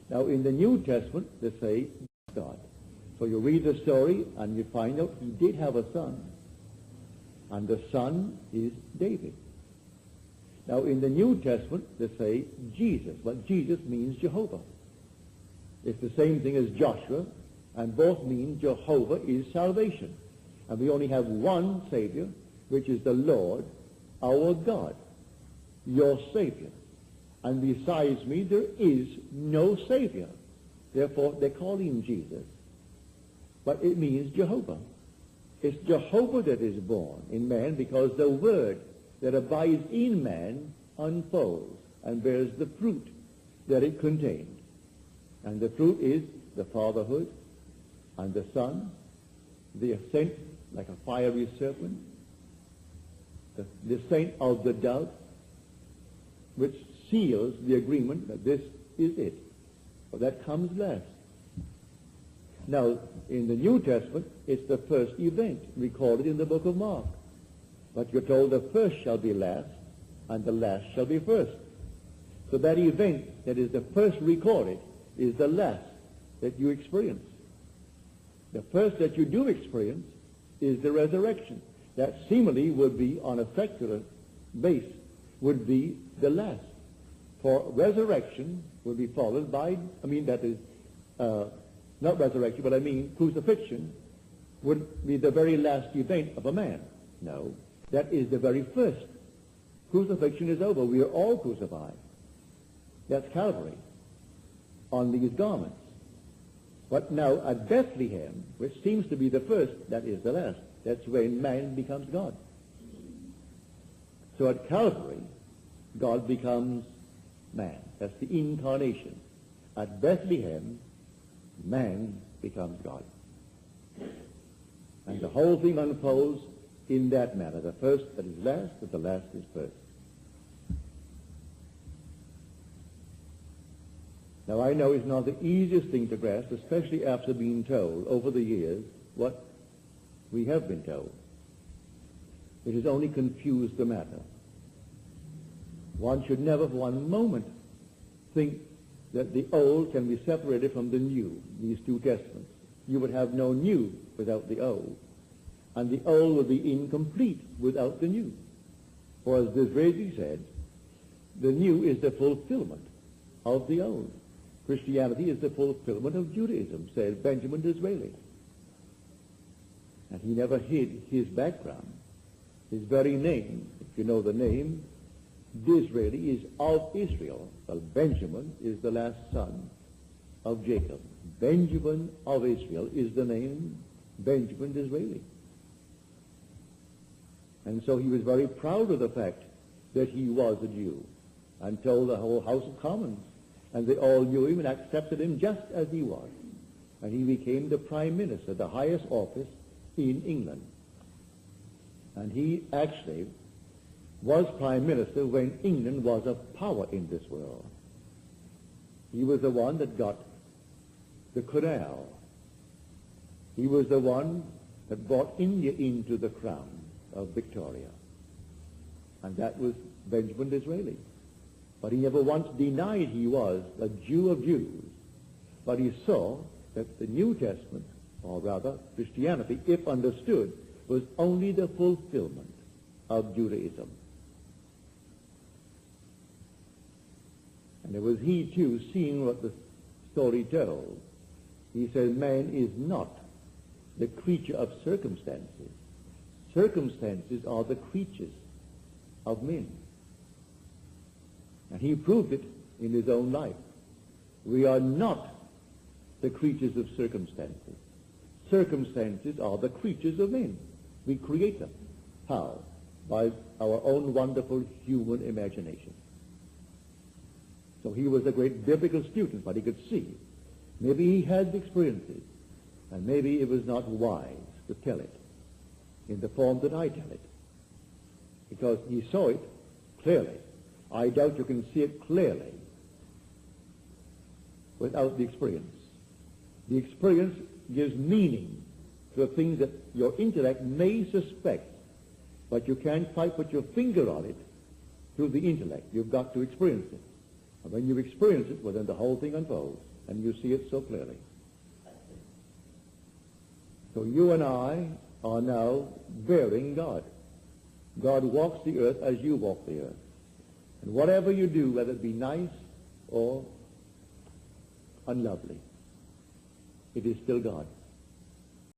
Now, in the New Testament, they say God. So you read the story and you find out he did have a son, and the son is David. Now, in the New Testament, they say Jesus. Well, Jesus means Jehovah. It's the same thing as Joshua, and both mean Jehovah is salvation. And we only have one Savior, which is the Lord, our God, your Savior. And besides me, there is no Savior. Therefore, they call him Jesus. But it means Jehovah. It's Jehovah that is born in man, because the Word that abides in man unfolds and bears the fruit that it contained. And the fruit is the fatherhood and the Son, the ascent like a fiery serpent, the descent of the dove, which seals the agreement that this is it. But that comes last. Now, in the New Testament, it's the first event recorded in the book of Mark. But you're told the first shall be last, and the last shall be first. So that event that is the first recorded is the last that you experience. The first that you do experience is the resurrection. That seemingly would be, on a secular base, would be the last. For resurrection will be followed by, not resurrection, but crucifixion would be the very last event of a man. No, that is the very first. Crucifixion is over. We are all crucified. That's Calvary on these garments. But now at Bethlehem, which seems to be the first, that is the last. That's when man becomes God. So at Calvary, God becomes man. That's the incarnation. At Bethlehem, man becomes God. And the whole thing unfolds in that manner. The first that is last, but the last is first. Now, I know it's not the easiest thing to grasp, especially after being told over the years what we have been told. It has only confused the matter. One should never for one moment think that the old can be separated from the new, these two testaments. You would have no new without the old, and the old would be incomplete without the new. For as Disraeli said, the new is the fulfillment of the old. Christianity is the fulfillment of Judaism, said Benjamin Disraeli. And he never hid his background. His very name, if you know the name, Disraeli, is of Israel. Well, Benjamin is the last son of Jacob. Benjamin of Israel is the name Benjamin Disraeli. And so he was very proud of the fact that he was a Jew, and told the whole House of Commons, and they all knew him and accepted him just as he was. And he became the Prime Minister, the highest office in England. And he actually was Prime Minister when England was a power in this world. He was the one that got the canal. He was the one that brought India into the crown of Victoria. And that was Benjamin Disraeli. But he never once denied he was a Jew of Jews. But he saw that the New Testament, or rather Christianity, if understood, was only the fulfillment of Judaism. And it was he, too, seeing what the story told. He said, man is not the creature of circumstances. Circumstances are the creatures of men. And he proved it in his own life. We are not the creatures of circumstances. Circumstances are the creatures of men. We create them. How? By our own wonderful human imagination. So he was a great biblical student, but he could see. Maybe he had experiences, and maybe it was not wise to tell it in the form that I tell it, because he saw it clearly. I doubt you can see it clearly without the experience. The experience gives meaning to the things that your intellect may suspect, but you can't quite put your finger on it through the intellect. You've got to experience it. And when you experience it, well, then the whole thing unfolds. And you see it so clearly. So you and I are now bearing God. God walks the earth as you walk the earth. And whatever you do, whether it be nice or unlovely, it is still God.